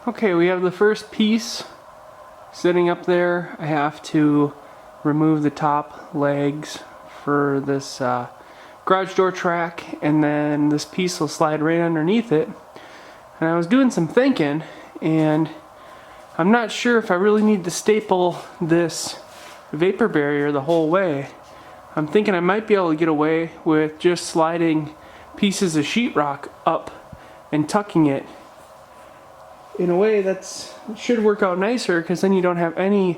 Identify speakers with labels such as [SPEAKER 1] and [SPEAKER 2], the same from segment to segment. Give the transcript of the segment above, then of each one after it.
[SPEAKER 1] Okay, we have the first piece sitting up there. I have to remove the top legs for this garage door track, and then this piece will slide right underneath it. And I was doing some thinking, and I'm not sure if I really need to staple this vapor barrier the whole way. I'm thinking I might be able to get away with just sliding pieces of sheetrock up and tucking it. In a way, that should work out nicer, because then you don't have any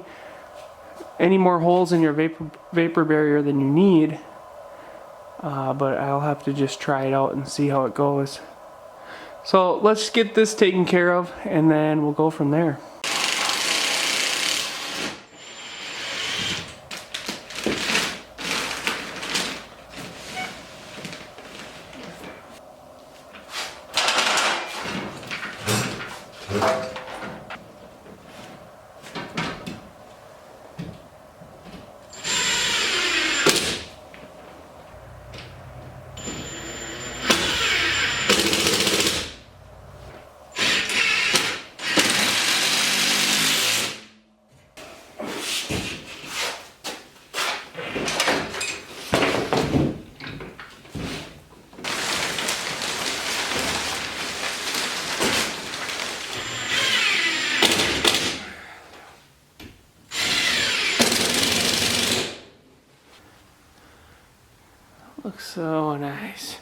[SPEAKER 1] more holes in your vapor barrier than you need. But I'll have to just try it out and see how it goes. So let's get this taken care of, and then we'll go from there. Looks so nice.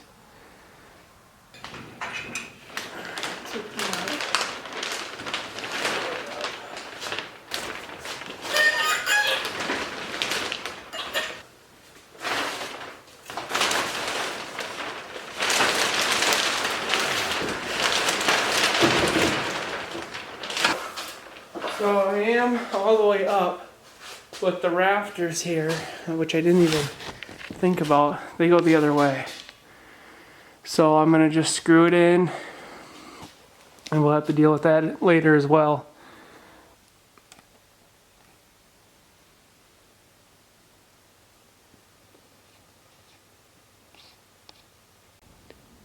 [SPEAKER 1] So I am all the way up with the rafters here, which I didn't even think about. They go the other way. So I'm gonna just screw it in, and we'll have to deal with that later as well.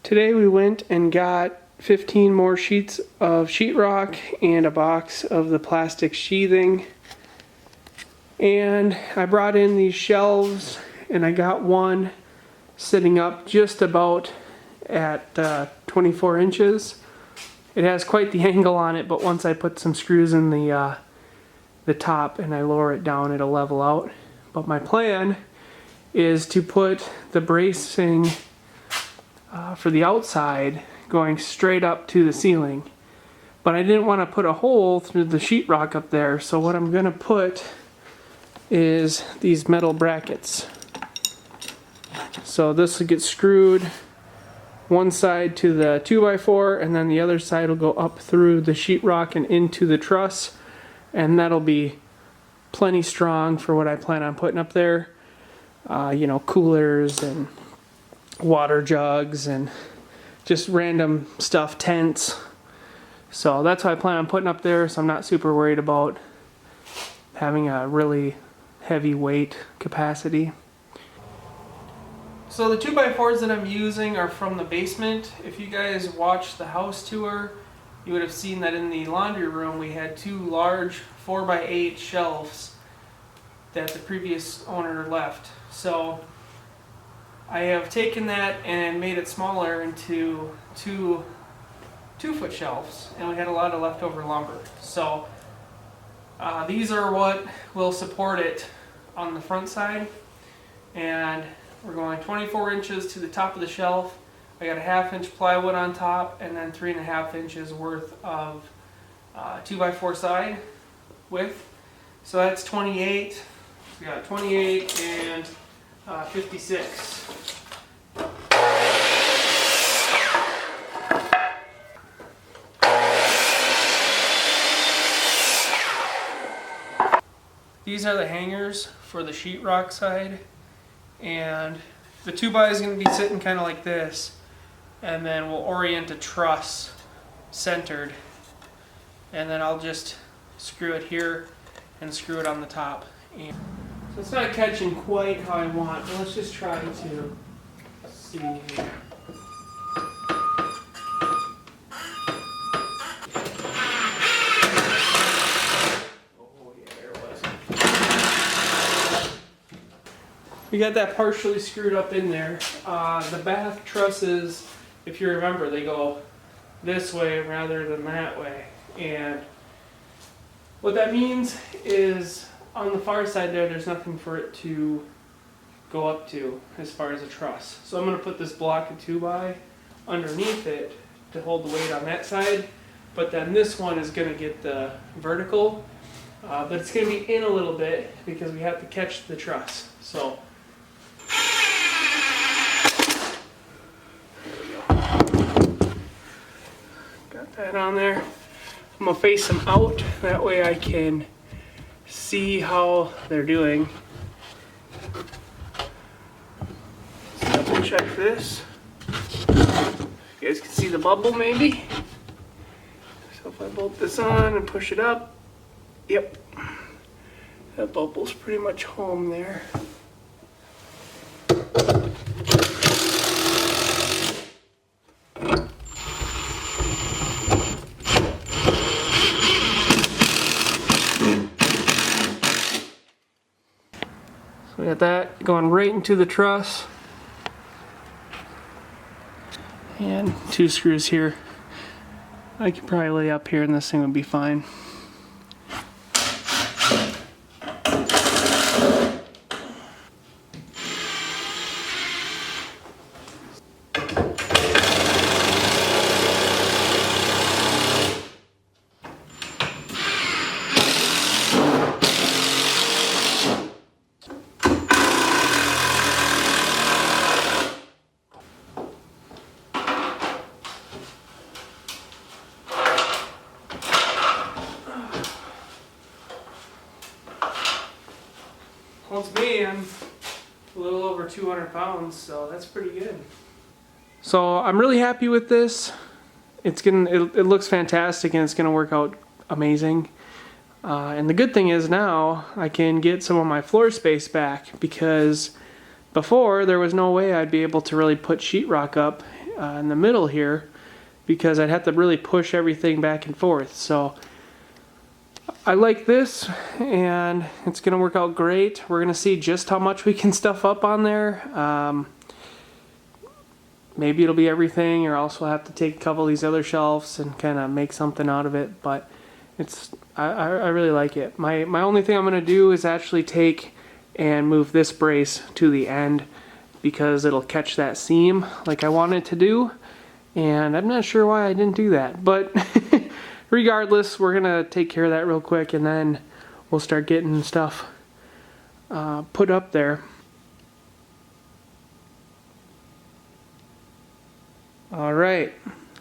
[SPEAKER 1] Today we went and got 15 more sheets of sheetrock and a box of the plastic sheathing. And I brought in these shelves, and I got one sitting up just about at 24 inches. It has quite the angle on it, but once I put some screws in the top and I lower it down, it'll level out. But my plan is to put the bracing for the outside going straight up to the ceiling. But I didn't want to put a hole through the sheetrock up there, so what I'm going to put is these metal brackets. So this will get screwed one side to the 2x4, and then the other side will go up through the sheetrock and into the truss, and that'll be plenty strong for what I plan on putting up there. You know, coolers and water jugs and just random stuff, tents. So that's what I plan on putting up there, so I'm not super worried about having a really heavy weight capacity. So the 2x4s that I'm using are from the basement. If you guys watched the house tour, you would have seen that in the laundry room we had two large 4x8 shelves that the previous owner left. So I have taken that and made it smaller into two 2-foot shelves, and we had a lot of leftover lumber. So these are what will support it on the front side, and we're going 24 inches to the top of the shelf. I got a 1/2 inch plywood on top, and then 3.5 inches worth of 2x4 side width. So that's 28. We got 28 and 56. These are the hangers for the sheetrock side, and the 2x is going to be sitting kind of like this, and then we'll orient a truss centered, and then I'll just screw it here and screw it on the top. And so it's not catching quite how I want, but let's just try to see here. we got that partially screwed up in there. The back trusses, if you remember, they go this way rather than that way. And what that means is on the far side there's nothing for it to go up to as far as a truss. So I'm going to put this block of 2x underneath it to hold the weight on that side. But then this one is going to get the vertical, but it's going to be in a little bit because we have to catch the truss. So got that on there. I'm going to face them out, that way I can see how they're doing. Let's double check this. You guys can see the bubble maybe. So if I bolt this on and push it up, yep, that bubble's pretty much home there. So we got that going right into the truss. And 2 screws here. I could probably lay up here and this thing would be fine. Well, it's me, I'm a little over 200 pounds, so that's pretty good. So I'm really happy with this. It looks fantastic and it's gonna work out amazing. And the good thing is now I can get some of my floor space back, because before there was no way I'd be able to really put sheetrock up in the middle here, because I'd have to really push everything back and forth. So I like this, and it's going to work out great. We're going to see just how much we can stuff up on there. Maybe it'll be everything, or else we'll have to take a couple of these other shelves and kind of make something out of it. But I really like it. My only thing I'm going to do is actually take and move this brace to the end, because it'll catch that seam like I want it to do. And I'm not sure why I didn't do that, but regardless, we're gonna take care of that real quick, and then we'll start getting stuff put up there. Alright,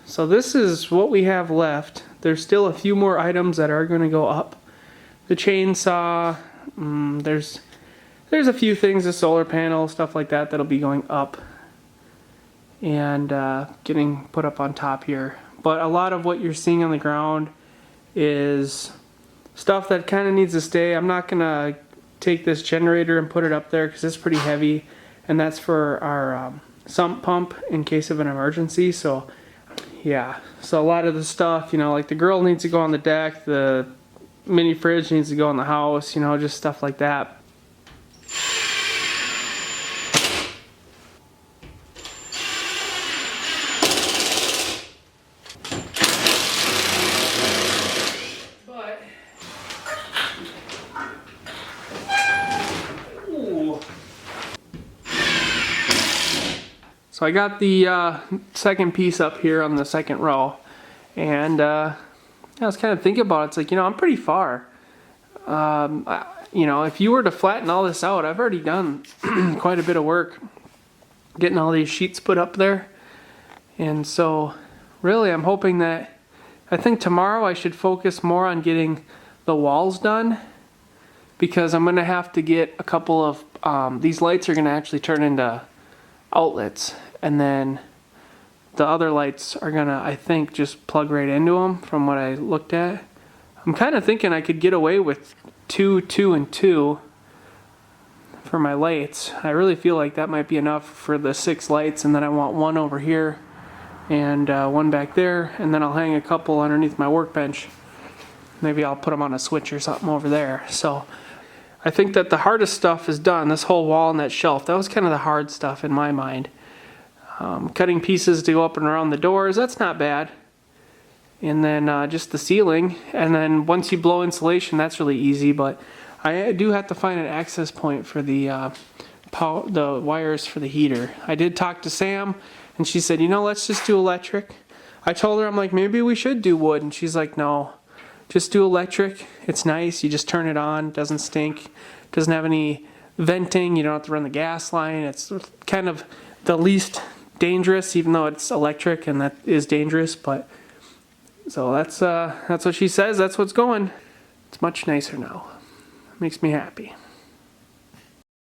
[SPEAKER 1] so this is what we have left. There's still a few more items that are going to go up. The chainsaw, there's a few things, the solar panel, stuff like that, that'll be going up and getting put up on top here. But a lot of what you're seeing on the ground is stuff that kind of needs to stay. I'm not going to take this generator and put it up there because it's pretty heavy, and that's for our sump pump in case of an emergency. So yeah, so a lot of the stuff, you know, like the grill needs to go on the deck, the mini fridge needs to go in the house, you know, just stuff like that. So I got the second piece up here on the second row, and I was kind of thinking about it. It's like, you know, I'm pretty far. You know, if you were to flatten all this out, I've already done quite a bit of work getting all these sheets put up there. And so really I'm hoping that, I think tomorrow I should focus more on getting the walls done, because I'm going to have to get a couple of, these lights are going to actually turn into outlets, and then the other lights are gonna, I think, just plug right into them from what I looked at. I'm kind of thinking I could get away with 2, 2, and 2 for my lights. I really feel like that might be enough for the 6 lights, and then I want one over here and one back there, and then I'll hang a couple underneath my workbench. Maybe I'll put them on a switch or something over there. So I think that the hardest stuff is done. This whole wall and that shelf, that was kind of the hard stuff in my mind. Cutting pieces to go up and around the doors, that's not bad. And then just the ceiling. And then once you blow insulation, that's really easy. But I do have to find an access point for the wires for the heater. I did talk to Sam, and she said, you know, let's just do electric. I told her, I'm like, maybe we should do wood. And she's like, no, just do electric. It's nice. You just turn it on. Doesn't stink. Doesn't have any venting. You don't have to run the gas line. It's kind of the least dangerous, even though it's electric, and that is dangerous. But so that's what she says. That's what's going. It's much nicer now. Makes me happy.